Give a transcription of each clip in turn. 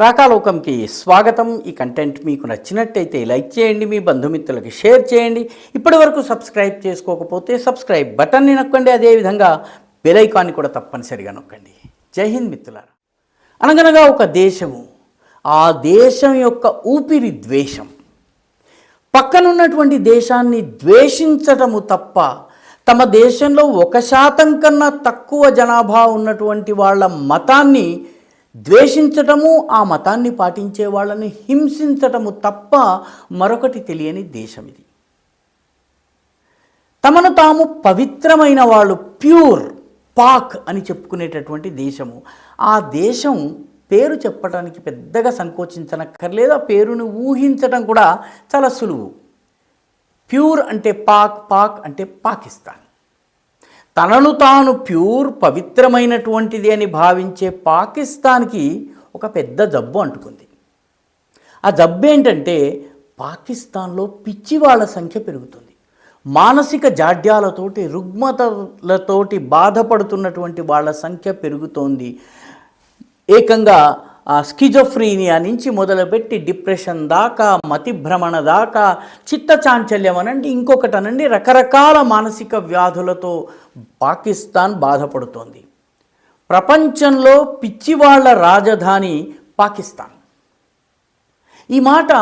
రాకాలోకంకి స్వాగతం. ఈ కంటెంట్ మీకు నచ్చినట్టయితే లైక్ చేయండి, మీ బంధుమిత్రులకి షేర్ చేయండి. ఇప్పటివరకు సబ్స్క్రైబ్ చేసుకోకపోతే సబ్స్క్రైబ్ బటన్ని నొక్కండి, అదేవిధంగా బెల్ ఐకాన్ని కూడా తప్పనిసరిగా నొక్కండి. జై హింద్ మిత్రులారా. అనగనగా ఒక దేశము, ఆ దేశం యొక్క ఊపిరి ద్వేషం. పక్కనున్నటువంటి దేశాన్ని ద్వేషించటము తప్ప తమ దేశంలో 1% కన్నా తక్కువ జనాభా ఉన్నటువంటి వాళ్ళ మతాన్ని ద్వేషించటము, ఆ మతాన్ని పాటించే వాళ్ళని హింసించటము తప్ప మరొకటి తెలియని దేశం ఇది. తమను తాము పవిత్రమైన వాళ్ళు, ప్యూర్, పాక్ అని చెప్పుకునేటటువంటి దేశము. ఆ దేశం పేరు చెప్పడానికి పెద్దగా సంకోచించనక్కర్లేదు, ఆ పేరును ఊహించటం కూడా చాలా సులువు. ప్యూర్ అంటే పాక్, పాక్ అంటే పాకిస్తాన్. తనను తాను ప్యూర్, పవిత్రమైనటువంటిది అని భావించే పాకిస్తాన్కి ఒక పెద్ద జబ్బు అంటుకుంది. ఆ జబ్బు ఏంటంటే పాకిస్తాన్లో పిచ్చి వాళ్ళ సంఖ్య పెరుగుతుంది. మానసిక జాడ్యాలతోటి, రుగ్మతలతోటి బాధపడుతున్నటువంటి వాళ్ళ సంఖ్య పెరుగుతోంది. ఏకంగా స్కిజోఫ్రీనియా నుంచి మొదలుపెట్టి డిప్రెషన్ దాకా, మతిభ్రమణ దాకా, చిత్తచాంచల్యం అనండి, ఇంకొకటి అనండి, రకరకాల మానసిక వ్యాధులతో పాకిస్తాన్ బాధపడుతోంది. ప్రపంచంలో పిచ్చివాళ్ల రాజధాని పాకిస్తాన్. ఈ మాట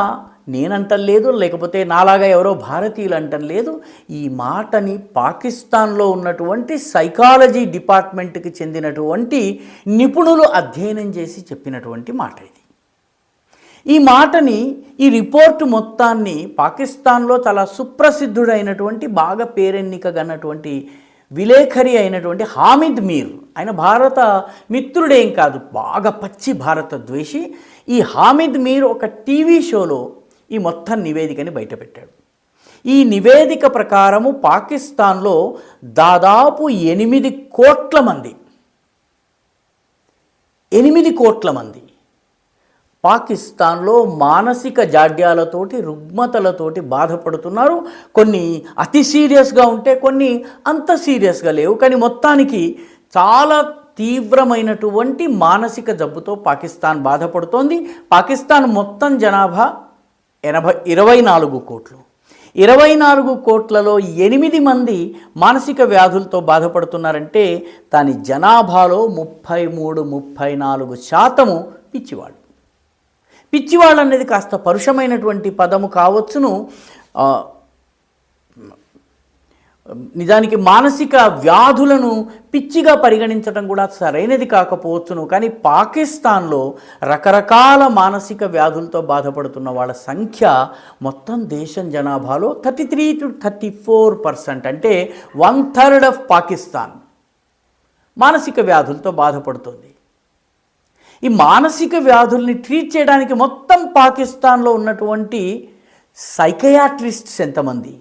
నేనంటలేదు, లేకపోతే నాలాగా ఎవరో భారతీయులు అంటలేదు. ఈ మాటని పాకిస్తాన్లో ఉన్నటువంటి సైకాలజీ డిపార్ట్మెంట్కి చెందినటువంటి నిపుణులు అధ్యయనం చేసి చెప్పినటువంటి మాట ఇది. ఈ మాటని, ఈ రిపోర్టు మొత్తాన్ని పాకిస్తాన్లో చాలా సుప్రసిద్ధుడైనటువంటి, బాగా పేరెన్నికగన్నటువంటి విలేఖరి అయినటువంటి హామిద్ మీర్, ఆయన భారత మిత్రుడేం కాదు, బాగా పచ్చి భారత ద్వేషి. ఈ హామిద్ మీర్ ఒక టీవీ షోలో ఈ మొత్తం నివేదికని బయటపెట్టాడు. ఈ నివేదిక ప్రకారము పాకిస్తాన్లో దాదాపు 8 కోట్ల మంది పాకిస్తాన్లో మానసిక జాడ్యాలతోటి, రుగ్మతలతోటి బాధపడుతున్నారు. కొన్ని అతి సీరియస్గా ఉంటే, కొన్ని అంత సీరియస్గా లేవు. కానీ మొత్తానికి చాలా తీవ్రమైనటువంటి మానసిక జబ్బుతో పాకిస్తాన్ బాధపడుతోంది. పాకిస్తాన్ మొత్తం జనాభా 24 కోట్లు. 24 కోట్లలో 8 మంది మానసిక వ్యాధులతో బాధపడుతున్నారంటే దాని జనాభాలో 33-34% పిచ్చివాళ్ళు. పిచ్చివాళ్ళు అనేది కాస్త పరుషమైనటువంటి పదము కావచ్చును. నిజానికి మానసిక వ్యాధులను పిచ్చిగా పరిగణించడం కూడా సరైనది కాకపోవచ్చును. కానీ పాకిస్తాన్లో రకరకాల మానసిక వ్యాధులతో బాధపడుతున్న వాళ్ళ సంఖ్య మొత్తం దేశం జనాభాలో 33-34%, అంటే 1/3 ఆఫ్ పాకిస్తాన్ మానసిక వ్యాధులతో బాధపడుతుంది. ఈ మానసిక వ్యాధుల్ని ట్రీట్ చేయడానికి మొత్తం పాకిస్తాన్లో ఉన్నటువంటి సైకయాట్రిస్ట్స్ ఎంతమంది?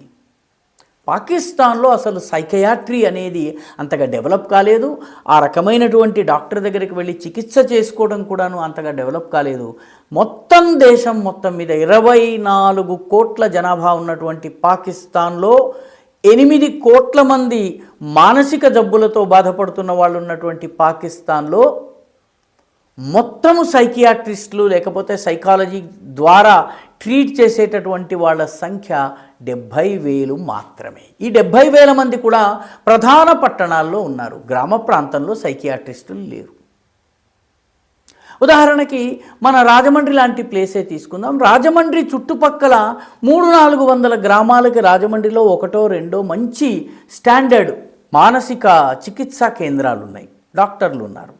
పాకిస్తాన్లో అసలు సైకయాట్రీ అనేది అంతగా డెవలప్ కాలేదు. ఆ రకమైనటువంటి డాక్టర్ దగ్గరికి వెళ్ళి చికిత్స చేసుకోవడం కూడాను అంతగా డెవలప్ కాలేదు. మొత్తం దేశం మొత్తం మీద 24 కోట్ల జనాభా ఉన్నటువంటి పాకిస్తాన్లో 8 కోట్ల మంది మానసిక జబ్బులతో బాధపడుతున్న వాళ్ళు ఉన్నటువంటి పాకిస్తాన్లో మొత్తము సైకియాట్రిస్టులు లేకపోతే సైకాలజీ ద్వారా ట్రీట్ చేసేటటువంటి వాళ్ళ సంఖ్య 70,000 మాత్రమే. ఈ 70,000 మంది కూడా ప్రధాన పట్టణాల్లో ఉన్నారు, గ్రామ ప్రాంతంలో సైకియాట్రిస్టులు లేరు. ఉదాహరణకి మన రాజమండ్రి లాంటి ప్లేసే తీసుకుందాం. రాజమండ్రి చుట్టుపక్కల 300-400 గ్రామాలకి రాజమండ్రిలో 1-2 మంచి స్టాండర్డ్ మానసిక చికిత్సా కేంద్రాలు ఉన్నాయి, డాక్టర్లు ఉన్నారు.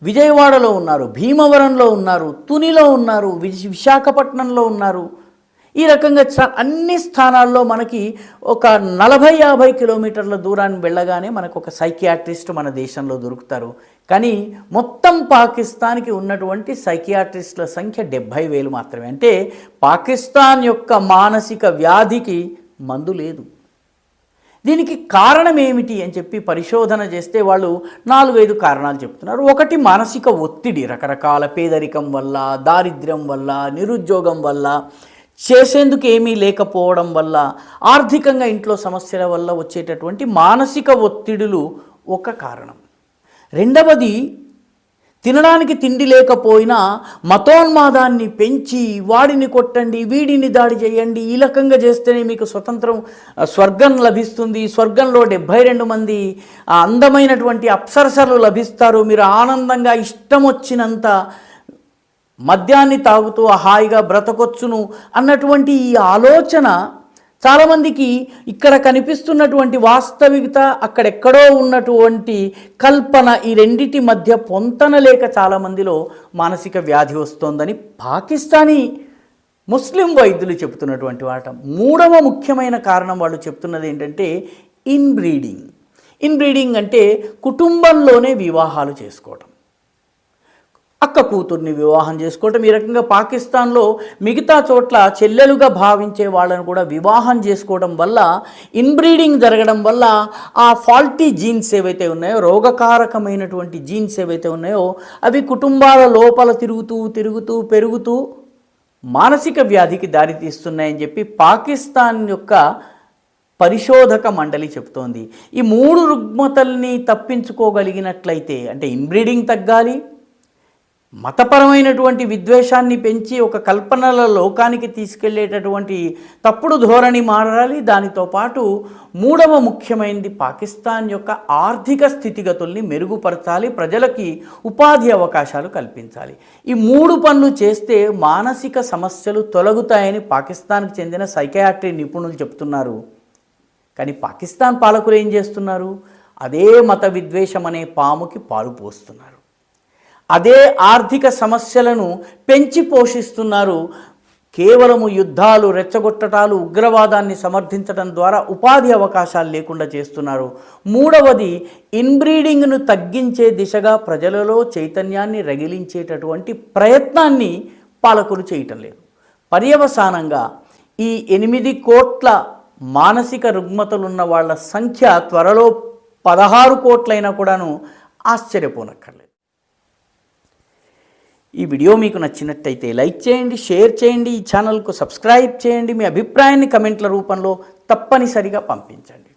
విజయవాడలో ఉన్నారు, భీమవరంలో ఉన్నారు, తునిలో ఉన్నారు, విశాఖపట్నంలో ఉన్నారు. ఈ రకంగా అన్ని స్థానాల్లో మనకి ఒక 40-50 కిలోమీటర్ల దూరాన్ని వెళ్ళగానే మనకు ఒక సైకియాట్రిస్ట్ మన దేశంలో దొరుకుతారు. కానీ మొత్తం పాకిస్తాన్కి ఉన్నటువంటి సైకియాట్రిస్టుల సంఖ్య 70,000 మాత్రమే. అంటే పాకిస్తాన్ యొక్క మానసిక వ్యాధికి మందు లేదు. దీనికి కారణం ఏమిటి అని చెప్పి పరిశోధన చేస్తే వాళ్ళు 4-5 కారణాలు చెప్తున్నారు. ఒకటి, మానసిక ఒత్తిడి, రకరకాల పేదరికం వల్ల, దారిద్ర్యం వల్ల, నిరుద్యోగం వల్ల, చేసేందుకు ఏమీ లేకపోవడం వల్ల, ఆర్థికంగా ఇంట్లో సమస్యల వల్ల వచ్చేటటువంటి మానసిక ఒత్తిడులు ఒక కారణం. రెండవది, తినడానికి తిండి లేకపోయినా మతోన్మాదాన్ని పెంచి వాడిని కొట్టండి, వీడిని దాడి చేయండి, ఈ రకంగా చేస్తేనే మీకు స్వర్గం లభిస్తుంది, స్వర్గంలో 72 మంది అందమైనటువంటి అప్సరసలు లభిస్తారు, మీరు ఆనందంగా ఇష్టం వచ్చినంత మద్యాన్ని తాగుతూ హాయిగా బ్రతకొచ్చును అన్నటువంటి ఈ ఆలోచన చాలామందికి ఇక్కడ కనిపిస్తున్నటువంటి వాస్తవికత, అక్కడెక్కడో ఉన్నటువంటి కల్పన, ఈ రెండిటి మధ్య పొంతన లేక చాలామందిలో మానసిక వ్యాధి వస్తోందని పాకిస్తానీ ముస్లిం వైద్యులు చెబుతున్నటువంటి మాట. మూడవ ముఖ్యమైన కారణం వాళ్ళు చెప్తున్నది ఏంటంటే ఇన్బ్రీడింగ్. ఇన్బ్రీడింగ్ అంటే కుటుంబంలోనే వివాహాలు చేసుకోవటం, అక్క కూతుర్ని వివాహం చేసుకోవటం. ఈ రకంగా పాకిస్తాన్లో మిగతా చోట్ల చెల్లెలుగా భావించే వాళ్ళను కూడా వివాహం చేసుకోవడం వల్ల, ఇన్బ్రీడింగ్ జరగడం వల్ల ఆ ఫాల్టీ జీన్స్ ఏవైతే ఉన్నాయో, రోగకారకమైనటువంటి జీన్స్ ఏవైతే ఉన్నాయో అవి కుటుంబాల లోపల పెరుగుతూ మానసిక వ్యాధికి దారితీస్తున్నాయని చెప్పి పాకిస్తాన్ యొక్క పరిశోధక మండలి చెబుతోంది. ఈ 3 రుగ్మతల్ని తప్పించుకోగలిగినట్లయితే, అంటే ఇన్బ్రీడింగ్ తగ్గాలి, మతపరమైనటువంటి విద్వేషాన్ని పెంచి ఒక కల్పనల లోకానికి తీసుకెళ్లేటటువంటి తప్పుడు ధోరణి మారాలి, దానితో పాటు మూడవ ముఖ్యమైనది పాకిస్తాన్ యొక్క ఆర్థిక స్థితిగతుల్ని మెరుగుపరచాలి, ప్రజలకి ఉపాధి అవకాశాలు కల్పించాలి. ఈ 3 పనులు చేస్తే మానసిక సమస్యలు తొలగుతాయని పాకిస్తాన్కి చెందిన సైకియాట్రీ నిపుణులు చెప్తున్నారు. కానీ పాకిస్తాన్ పాలకులు ఏం చేస్తున్నారు? అదే మత విద్వేషం అనే పాముకి పాలు పోస్తున్నారు, అదే ఆర్థిక సమస్యలను పెంచి పోషిస్తున్నారు. కేవలము యుద్ధాలు, రెచ్చగొట్టటాలు, ఉగ్రవాదాన్ని సమర్థించడం ద్వారా ఉపాధి అవకాశాలు లేకుండా చేస్తున్నారు. మూడవది ఇన్బ్రీడింగ్ను తగ్గించే దిశగా ప్రజలలో చైతన్యాన్ని రగిలించేటటువంటి ప్రయత్నాన్ని పాలకులు చేయటం లేదు. పర్యవసానంగా ఈ 8 కోట్ల మానసిక రుగ్మతలున్న వాళ్ళ సంఖ్య త్వరలో 16 కోట్లైనా కూడాను ఆశ్చర్యపోనక్కర్లేదు. ఈ వీడియో మీకు నచ్చినట్టయితే లైక్ చేయండి, షేర్ చేయండి, ఈ ఛానల్కు సబ్స్క్రైబ్ చేయండి, మీ అభిప్రాయాన్ని కమెంట్ల రూపంలో తప్పనిసరిగా పంపించండి.